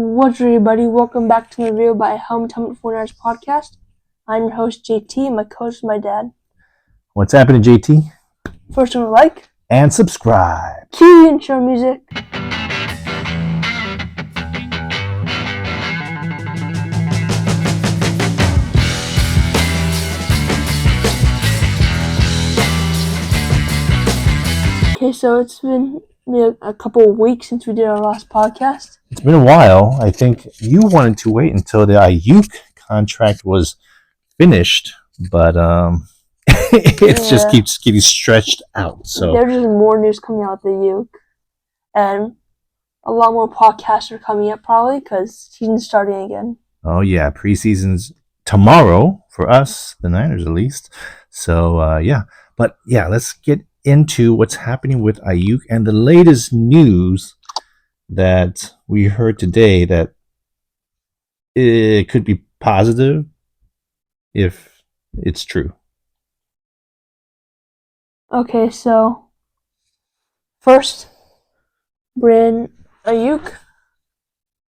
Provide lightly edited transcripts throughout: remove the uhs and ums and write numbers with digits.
What's up, everybody? Welcome back to the Review by Helmet 49ers podcast. I'm your host, JT, and my coach is my dad. What's happening, JT? First one, like and subscribe. Cue intro music. Okay, so it's been a couple of weeks since we did our last podcast. It's been a while. I think you wanted to wait until the Aiyuk contract was finished, but just keeps getting stretched out. So there's just more news coming out with Aiyuk, and a lot more podcasts are coming up probably because season's starting again. Oh yeah, preseason's tomorrow for us, the Niners at least. So let's get into what's happening with Aiyuk and the latest news that we heard today that it could be positive if it's true. Okay, so first, Brandon Aiyuk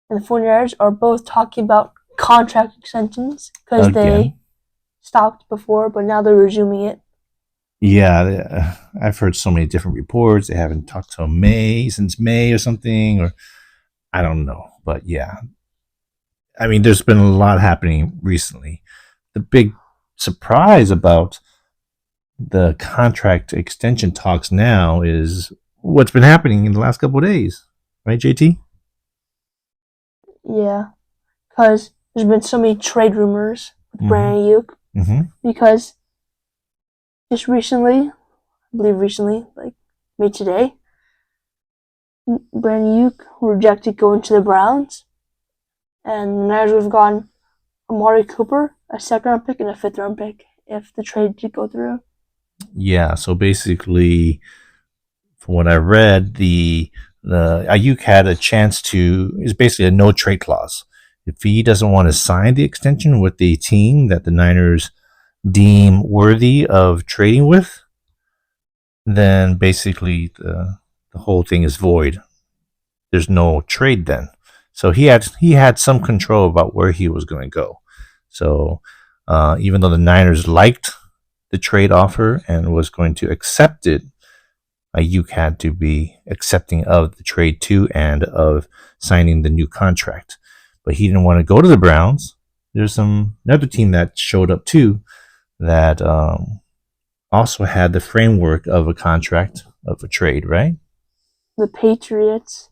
and the 49ers are both talking about contract extensions because they stopped before, but now they're resuming it. Yeah, I've heard so many different reports. They haven't talked to since May or something, or I don't know. But yeah, I mean, there's been a lot happening recently. The big surprise about the contract extension talks now is what's been happening in the last couple of days. Right, JT? Yeah, because there's been so many trade rumors with Brandon Aiyuk. Mm-hmm. Because just recently, I believe like maybe today, Brandon Aiyuk rejected going to the Browns, and the Niners would have gotten Amari Cooper, a second-round pick, and a fifth-round pick if the trade did go through. Yeah, so basically, from what I read, the Aiyuk had a chance to, is basically a no trade clause. If he doesn't want to sign the extension with the team that the Niners deem worthy of trading with, then basically the whole thing is void. There's no trade then. So he had some control about where he was going to go. So even though the Niners liked the trade offer and was going to accept it, Aiyuk had to be accepting of the trade too and of signing the new contract. But he didn't want to go to the Browns. There's another team that showed up too that also had the framework of a contract of a trade, right? The Patriots,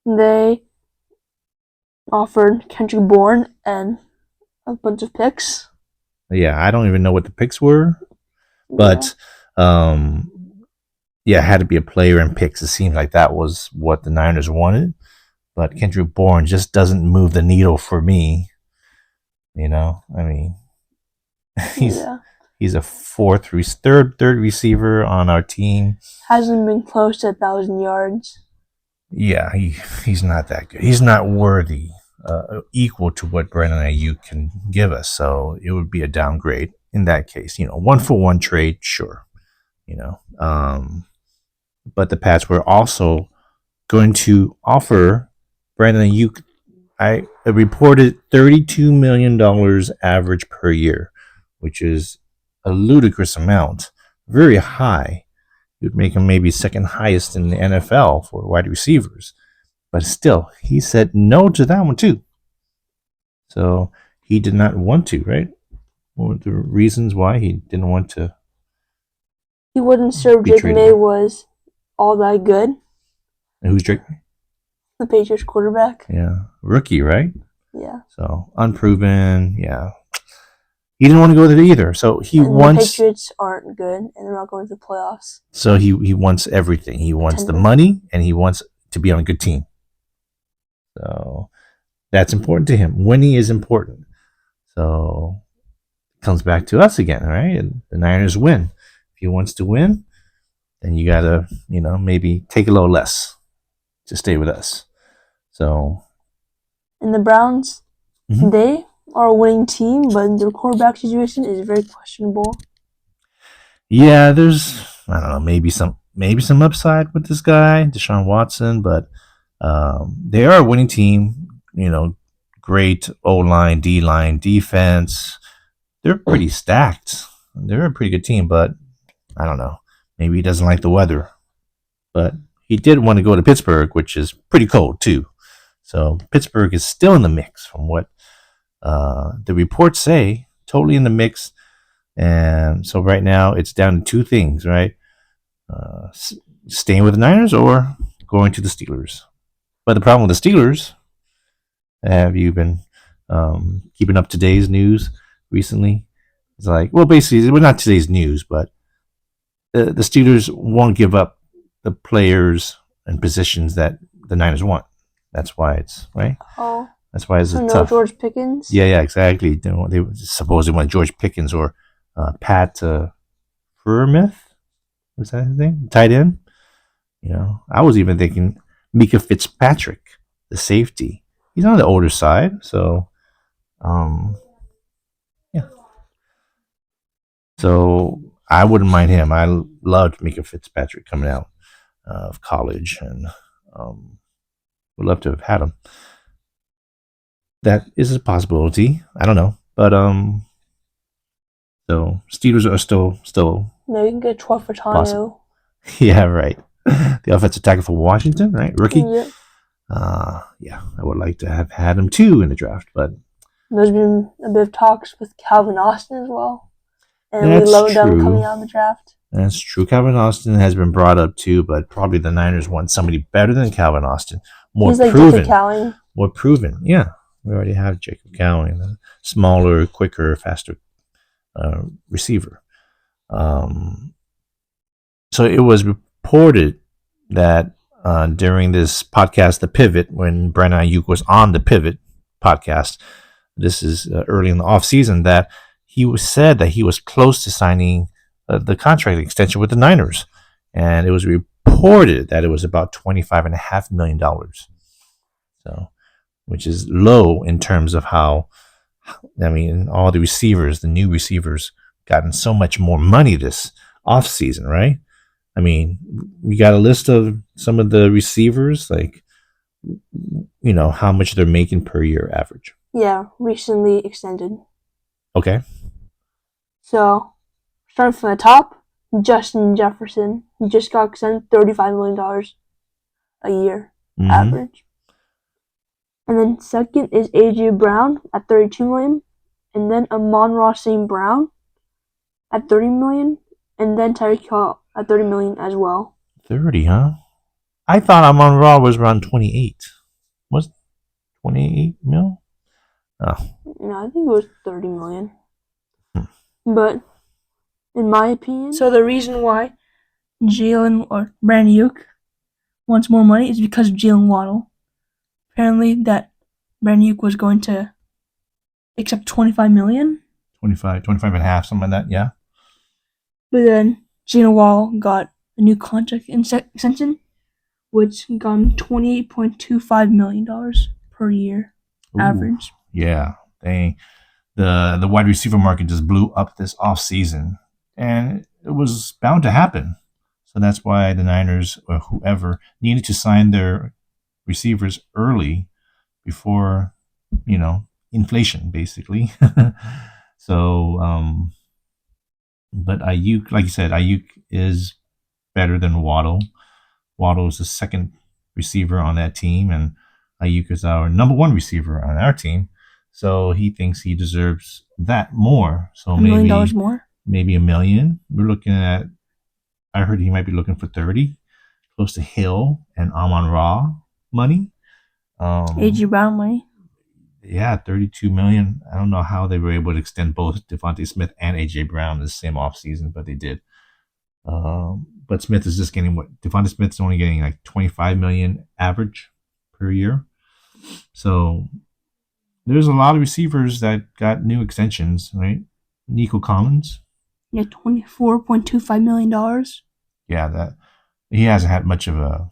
they offered Kendrick Bourne and a bunch of picks. Yeah, I don't even know what the picks were, but it had to be a player and picks. It seemed like that was what the Niners wanted, but Kendrick Bourne just doesn't move the needle for me. You know, I mean, he's a third receiver on our team. Hasn't been close to 1,000 yards. Yeah, he's not that good. He's not worthy, equal to what Brandon Aiyuk can give us. So it would be a downgrade in that case. 1-for-1 trade, sure. But the Pats were also going to offer Brandon Aiyuk a reported $32 million average per year, which is a ludicrous amount, very high. It would make him maybe second highest in the NFL for wide receivers. But still, he said no to that one too. So he did not want to, right? What were the reasons why he didn't want to? He wasn't sure Drake May was all that good. And who's Drake May? The Patriots quarterback. Yeah, rookie, right? Yeah. So unproven. Yeah, he didn't want to go there either. So the Patriots aren't good, and they're not going to the playoffs. So he wants everything. He wants the money, and he wants to be on a good team. So that's important to him. Winning is important. So it comes back to us again, right? And the Niners win. If he wants to win, then you gotta, maybe take a little less to stay with us. So, and the Browns, they are a winning team, but their quarterback situation is very questionable. Yeah, there's, I don't know, maybe some upside with this guy, Deshaun Watson, but they are a winning team. great O-line, D-line, defense. They're pretty stacked. They're a pretty good team, but I don't know. Maybe he doesn't like the weather. But he did want to go to Pittsburgh, which is pretty cold too. So Pittsburgh is still in the mix from what the reports say, totally in the mix. And so right now it's down to two things, right? Staying with the Niners or going to the Steelers. But the problem with the Steelers, have you been keeping up today's news recently? It's like, well, basically, well, not today's news, but the Steelers won't give up the players and positions that the Niners want. That's why it's right. Oh, that's why it's so no tough. George Pickens. Yeah, exactly. They supposedly want George Pickens or Pat Freiermuth. Was that his name? Tight end. I was even thinking Mika Fitzpatrick, the safety. He's on the older side, so yeah. So I wouldn't mind him. I loved Mika Fitzpatrick coming out of college, and would love to have had him. That is a possibility. I don't know, but so Steelers are still. No, you can get 12 for Tanu. Yeah, right. The offensive tackle for Washington, right? Rookie. Yep. Yeah, I would like to have had him too in the draft, but there's been a bit of talks with Calvin Austin as well, and That's we love them true. coming out of the draft. That's true. Calvin Austin has been brought up too, but probably the Niners want somebody better than Calvin Austin, more He's like proven. Jacob Cowing. More proven. Yeah, we already have Jacob Cowing, the smaller, quicker, faster receiver. So it was reported that during this podcast, The Pivot, when Brandon Aiyuk was on The Pivot podcast, this is early in the offseason, that he said that he was close to signing the contract extension with the Niners. And it was reported that it was about $25.5 million. So, which is low in terms of how, all the receivers, the new receivers, gotten so much more money this offseason, right? We got a list of some of the receivers, like, how much they're making per year average. Yeah, recently extended. Okay. So, starting from the top, Justin Jefferson. He just got extended $35 million a year average. And then second is AJ Brown at $32 million. And then Amon-Ra St. Brown at $30 million. And then Tyreek Hill at $30 million as well. 30, huh? I thought Amon-Ra was around 28. Was it 28 mil? Oh. No, I think it was $30 million. But in my opinion, so the reason why Brandon Aiyuk wants more money is because of Jalen Waddle. Apparently, that Brandon Aiyuk was going to accept $25 million. 25 and a half, something like that, yeah. But then Jalen Waddle got a new contract extension, which got him $28.25 million per year. Ooh, average. Yeah, the wide receiver market just blew up this offseason, and it was bound to happen. So that's why the Niners or whoever needed to sign their receivers early before, inflation, basically. So, but Aiyuk, like you said, Aiyuk is better than Waddle. Waddle is the second receiver on that team, and Aiyuk is our number one receiver on our team. So he thinks he deserves that more. So $1 million more? Maybe $1 million. We're looking at, I heard he might be looking for 30, close to Hill and Amon-Ra money. A.J. Brown money. Yeah, $32 million. I don't know how they were able to extend both Devontae Smith and A.J. Brown the same offseason, but they did. But Smith is just getting what Devontae Smith's only getting like $25 million average per year. So there's a lot of receivers that got new extensions, right? Nico Collins. Yeah, $24.25 million. Yeah, that he hasn't had much of a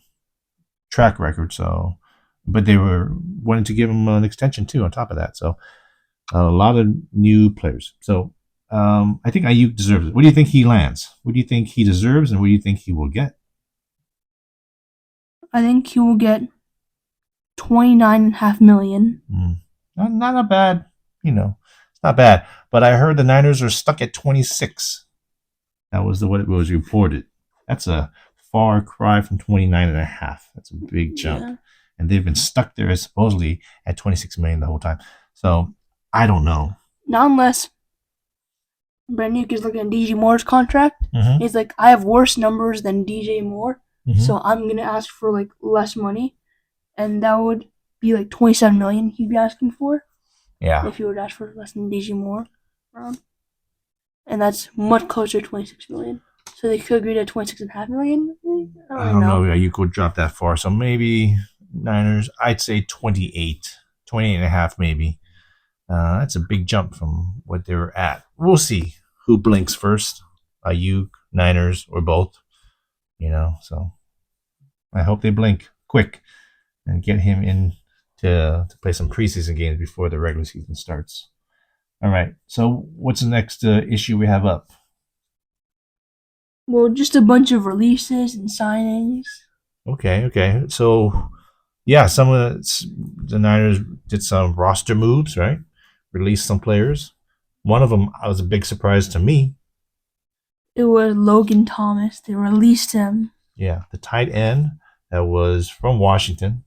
track record, so but they were wanting to give him an extension too on top of that. So a lot of new players. So I think Aiyuk deserves it. What do you think he lands? What do you think he deserves, and what do you think he will get? I think he will get $29.5 million. Not a bad, it's not bad. But I heard the Niners are stuck at 26. That was what it was reported. That's a far cry from 29.5. That's a big jump. Yeah. And they've been stuck there supposedly at 26 million the whole time. So I don't know. Not unless Aiyuk is looking at DJ Moore's contract. Mm-hmm. He's like, I have worse numbers than DJ Moore, Mm-hmm. so I'm gonna ask for like less money, and that would be like 27 million he'd be asking for. Yeah. If he would ask for less than DJ Moore, and that's much closer to 26 million. So they could agree to 26.5 million. I don't know if you could drop that far. So maybe Niners, I'd say 28, 28.5 maybe. That's a big jump from what they were at. We'll see who blinks first, Aiyuk, Niners, or both. So I hope they blink quick and get him in to play some preseason games before the regular season starts. All right. So what's the next issue we have up? Well, just a bunch of releases and signings. Okay. So yeah, some of the Niners did some roster moves, right? Released some players. One of them was a big surprise to me. It was Logan Thomas. They released him. Yeah, the tight end that was from Washington.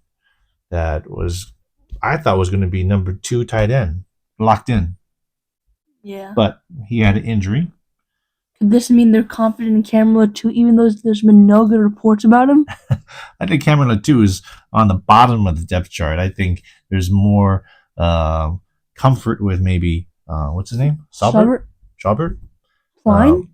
That was, I thought was going to be number 2 tight end, locked in. Yeah. But he had an injury. Could this mean they're confident in Cameron Latou, even though there's been no good reports about him? I think Cameron Latou is on the bottom of the depth chart. I think there's more comfort with maybe, what's his name? Schaubert? Klein?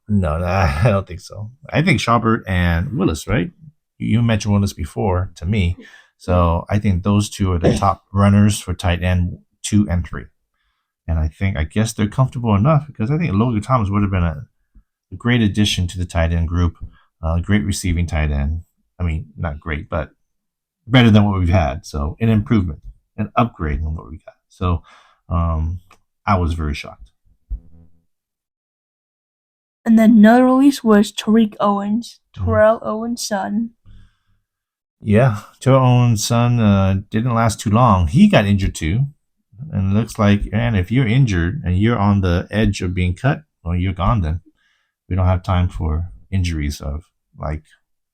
No, I don't think so. I think Schaubert and Willis, right? You mentioned Willis before to me. So I think those two are the top runners for tight end 2 and 3. And I guess they're comfortable enough because I think Logan Thomas would have been a great addition to the tight end group. Great receiving tight end. I mean, not great, but better than what we've had. So an improvement, an upgrade on what we got. So I was very shocked. And then another release was Terrell Owens' son. Yeah, Terrell Owens' son didn't last too long. He got injured too. And it looks like, man, if you're injured and you're on the edge of being cut, well, you're gone then. We don't have time for injuries of like.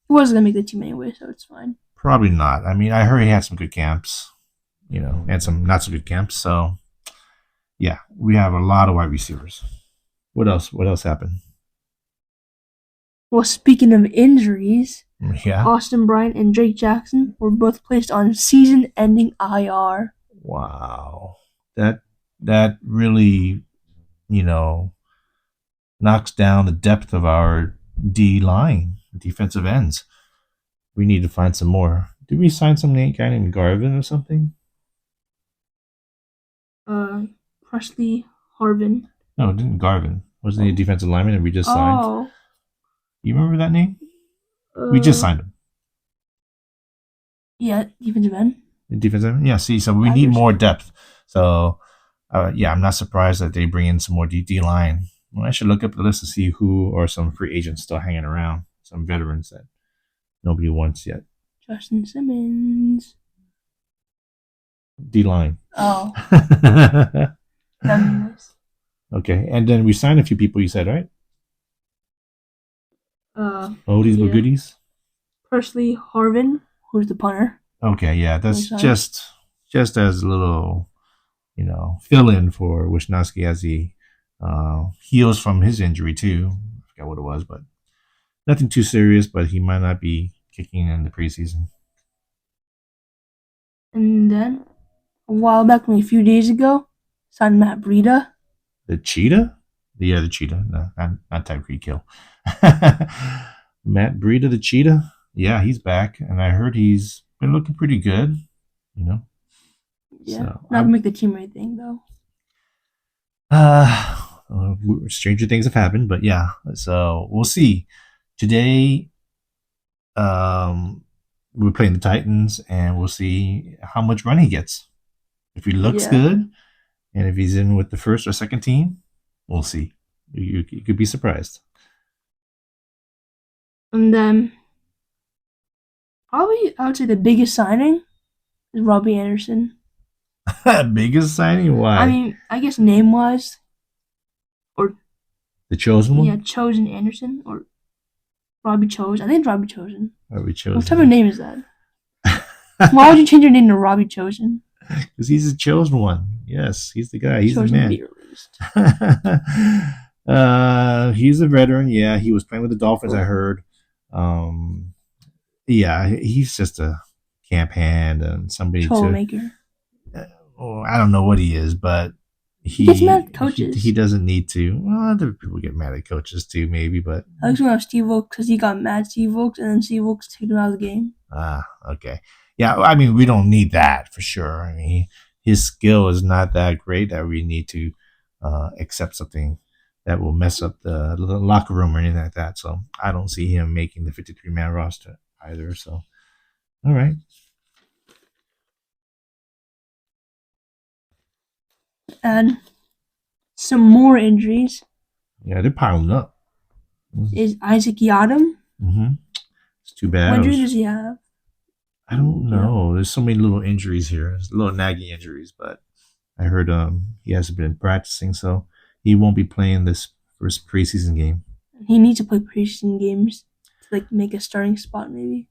He wasn't going to make the team anyway, so it's fine. Probably not. I mean, I heard he had some good camps, and some not so good camps. So, yeah, we have a lot of wide receivers. What else? What else happened? Well, speaking of injuries, yeah, Austin Bryant and Drake Jackson were both placed on season-ending IR. Wow, that really, knocks down the depth of our D line, defensive ends. We need to find some more. Did we sign some guy named Garvin or something? Presley Harvin. No, it didn't Garvin. Wasn't he a defensive lineman and we just signed? Oh. You remember that name? We just signed him. Yeah, defensive end. Defensive end? Yeah, see, so we need more depth. So, I'm not surprised that they bring in some more D line. Well, I should look up the list to see who are some free agents still hanging around. Some veterans that nobody wants yet. Justin Simmons. D line. Oh. That'd be nice. Okay, and then we signed a few people, you said, right? Oldies but goodies? Presley Harvin, who's the punter. Okay, yeah, that's just as a little, fill in for Wisniewski as he heals from his injury too. I forgot what it was, but nothing too serious. But he might not be kicking in the preseason. And then a while back, only a few days ago, signed Matt Breida. The cheetah? Yeah, the cheetah. No, not Tyreek Hill. Matt Breida, the cheetah. Yeah, he's back, and I heard he's been looking pretty good. Yeah, so, not gonna make the team or anything though. Stranger things have happened, but yeah. So we'll see. Today, we're playing the Titans, and we'll see how much run he gets. If he looks good, and if he's in with the first or second team, we'll see. You could be surprised. And then, probably, I would say the biggest signing is Robbie Anderson. Biggest signing? Why? I mean, I guess name wise, or the chosen one? yeah, Chosen Anderson or Robbie Chose. I think it's Robbie Chosen. Robbie Chosen. What type of name is that? Why would you change your name to Robbie Chosen? Because he's the chosen one. Yes, he's the guy. He's chosen the man. He's a veteran. Yeah, he was playing with the Dolphins. I heard. Yeah, he's just a camp hand and somebody troublemaker. I don't know what he is, but he gets mad at coaches. He doesn't need to. Well, other people get mad at coaches too, maybe. But I was going to have Steve Wilkes because he got mad at Steve Wilkes, and then Steve Wilkes took him out of the game. Okay. Yeah, I mean, we don't need that for sure. I mean, his skill is not that great that we need to accept something that will mess up the locker room or anything like that. So I don't see him making the 53-man roster either. So, all right. And some more injuries. Yeah, they're piling up. Is Isaac Yiadom? Mm-hmm. It's too bad. What injury does he have? I don't know. Yeah. There's so many little injuries here. There's little nagging injuries, but I heard he hasn't been practicing, so he won't be playing this first preseason game. He needs to play preseason games to like make a starting spot, maybe.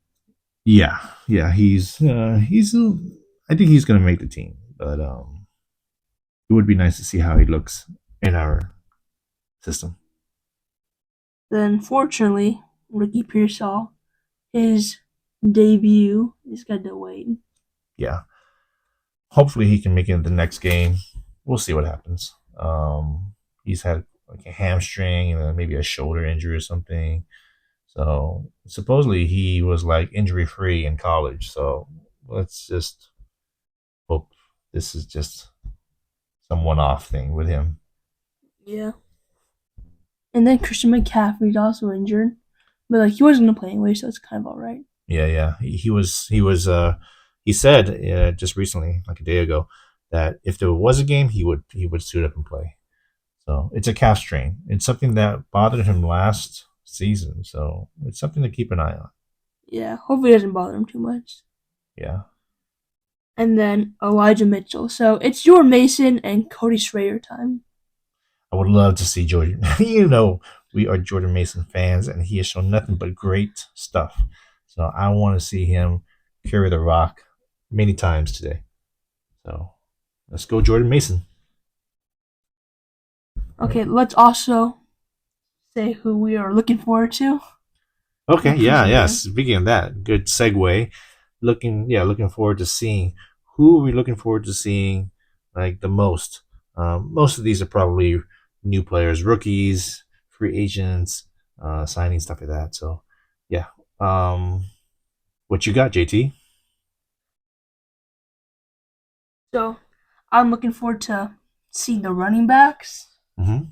Yeah. He's I think he's gonna make the team, but it would be nice to see how he looks in our system. Then, fortunately, Ricky Pearsall, his debut is got to wait. Yeah. Hopefully he can make it in the next game. We'll see what happens. He's had like a hamstring and then maybe a shoulder injury or something. So supposedly he was like injury free in college. So let's just hope this is just some one off thing with him. Yeah. And then Christian McCaffrey's also injured, but like he wasn't gonna play anyway, so it's kind of all right. Yeah. He said just recently, like a day ago, that if there was a game, he would suit up and play. So it's a calf strain. It's something that bothered him last season. So it's something to keep an eye on. Yeah, hopefully it doesn't bother him too much. Yeah. And then Elijah Mitchell. So it's Jordan Mason and Cody Schrader time. I would love to see Jordan. We are Jordan Mason fans, and he has shown nothing but great stuff. So I want to see him carry the rock many times today. So let's go, Jordan Mason. Okay, let's also say who we are looking forward to. Okay, yeah. Speaking of that, good segue. Looking forward to seeing who are we looking forward to seeing like the most. Most of these are probably new players, rookies, free agents, signing stuff like that. So, yeah. What you got, JT? So, I'm looking forward to seeing the running backs. Mm-hmm.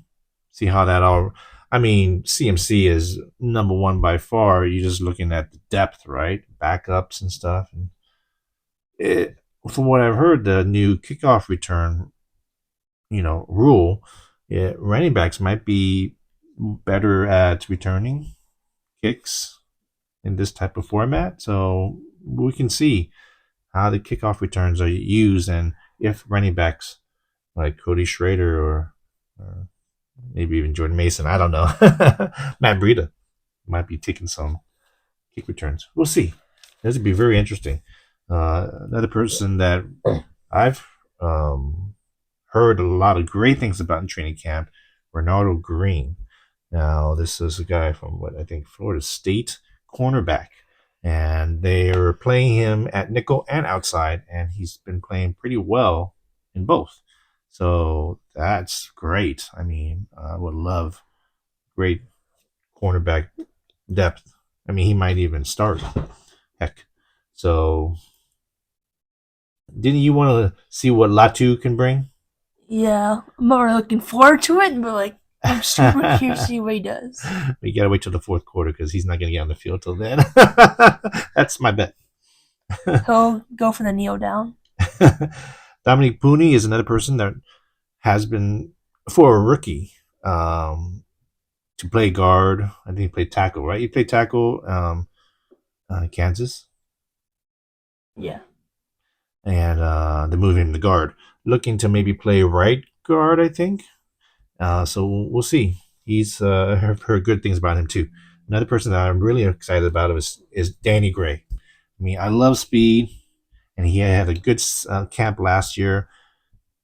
See how that all. I mean, CMC is number one by far. You're just looking at the depth, right? Backups and stuff. And from what I've heard, the new kickoff return, rule, running backs might be better at returning kicks in this type of format. So we can see how the kickoff returns are used and if running backs like Cody Schrader or maybe even Jordan Mason, I don't know, Matt Breida might be taking some kick returns. We'll see. This would be very interesting. Another person that I've heard a lot of great things about in training camp, Ronaldo Green. Now, this is a guy from Florida State, cornerback, and they are playing him at nickel and outside, and he's been playing pretty well in both. So that's great. I mean, I would love great cornerback depth. I mean, he might even start. Heck. So, didn't you want to see what Latu can bring? Yeah, I'm not really looking forward to it, but like I'm super curious to see what he does. We gotta wait till the fourth quarter because he's not gonna get on the field till then. That's my bet. He'll go for the kneel down. Dominic Pooney is another person that has been for a rookie to play guard. I think he played tackle, right? He played tackle, Kansas. Yeah. and they're moving him to guard, looking to maybe play right guard, I think. So we'll see. He's I've heard good things about him too. Another person that I'm really excited about is Danny Gray. I mean, I love speed, and he had a good camp last year.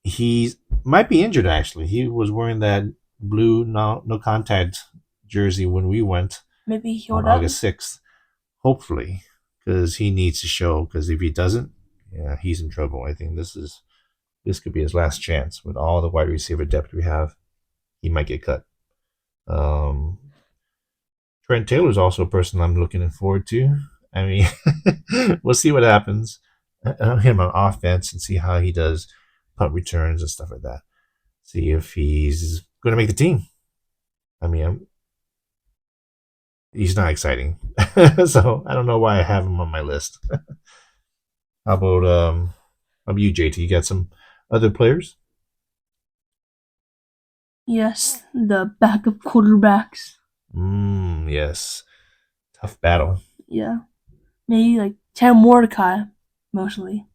He might be injured actually. He was wearing that blue no contact jersey when we went Maybe he on healed up. August 6th. Hopefully, because he needs to show. Because if he doesn't, yeah, he's in trouble. I think this could be his last chance with all the wide receiver depth we have. He might get cut. Um, Trent Taylor's also a person I'm looking forward to. I mean, we'll see what happens. Him on offense and see how he does punt returns and stuff like that. See if he's going to make the team. I mean, he's not exciting, so I don't know why I have him on my list. How about you, JT? You got some other players? Yes, the backup quarterbacks. Yes, tough battle. Yeah, maybe like Tam Mordecai, mostly.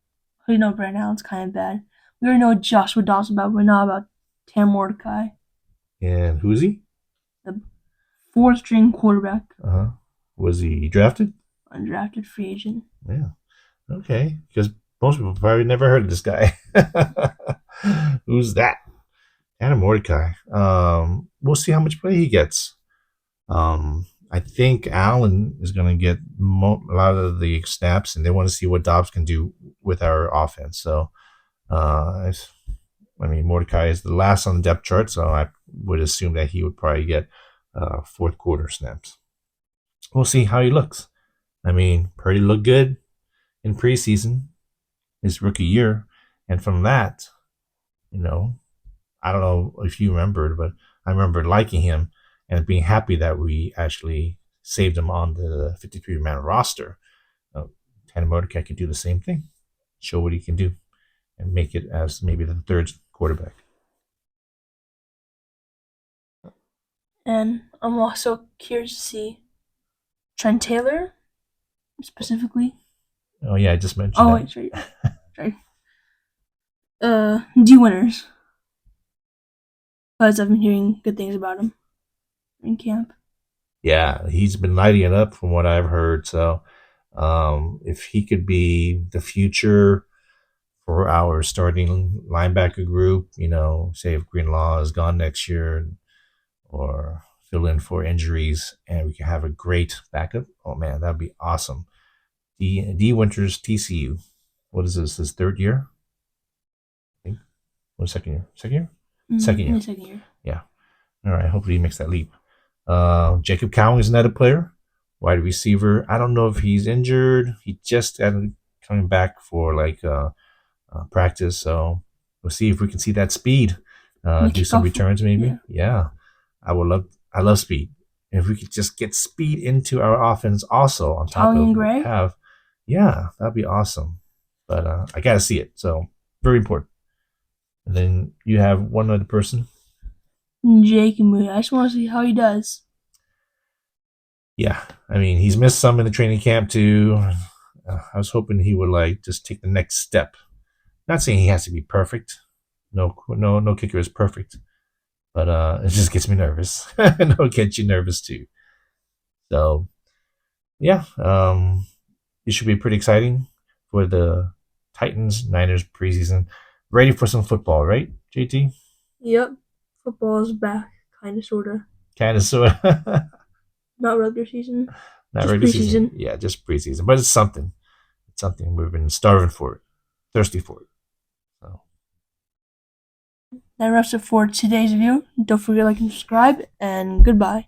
We know right now it's kind of bad. We already know what Joshua Dawson about. We're not about Tam Mordecai, And who's he? the fourth string quarterback, Uh-huh. Was he drafted? undrafted free agent. Yeah. Okay. Because most people probably never heard of this guy. Who's that? Anna Mordecai. We'll see how much play he gets. I think Allen is going to get a lot of the snaps, and they want to see what Dobbs can do with our offense. So, I mean, Mordecai is the last on the depth chart, so I would assume that he would probably get fourth quarter snaps. We'll see how he looks. I mean, Purdy looked good in preseason, his rookie year, and from that, you know, I don't know if you remembered, but I remember liking him and being happy that we actually saved him on the 53-man roster. Tanner Mordecai could do the same thing, show what he can do, and make it as maybe the third quarterback. And I'm also curious to see Trent Taylor specifically. Oh yeah, I just mentioned Oh that. wait, sorry. D winners, because I've been hearing good things about him in camp. Yeah, he's been lighting it up from what I've heard. So, if he could be the future for our starting linebacker group, say if Greenlaw is gone next year or fill in for injuries and we can have a great backup, oh man, that'd be awesome. D Winters, TCU. What is this? His third year? I think. What, second year? Second year? Second year. Second year. Yeah. All right. Hopefully he makes that leap. Jacob Cowing is another player, wide receiver. I don't know if he's injured. He just coming back for practice, so we'll see if we can see that speed. Do some returns, maybe. Yeah, I would love. I love speed. If we could just get speed into our offense, also on top of what we have, yeah, that'd be awesome. But I gotta see it, so very important. And then you have one other person. Jake Moody. I just want to see how he does. Yeah, I mean he's missed some in the training camp too. I was hoping he would just take the next step. Not saying he has to be perfect. No kicker is perfect, but it just gets me nervous. And it'll get you nervous too. So yeah, it should be pretty exciting for the Titans Niners preseason. Ready for some football, right, JT? Yep, football is back, kind of, sorta. Kind of, sort of. Not regular season. Not regular season. Yeah, just preseason, but it's something. It's something we've been starving for it, thirsty for it. So. That wraps it for today's review. Don't forget to like and subscribe, and goodbye.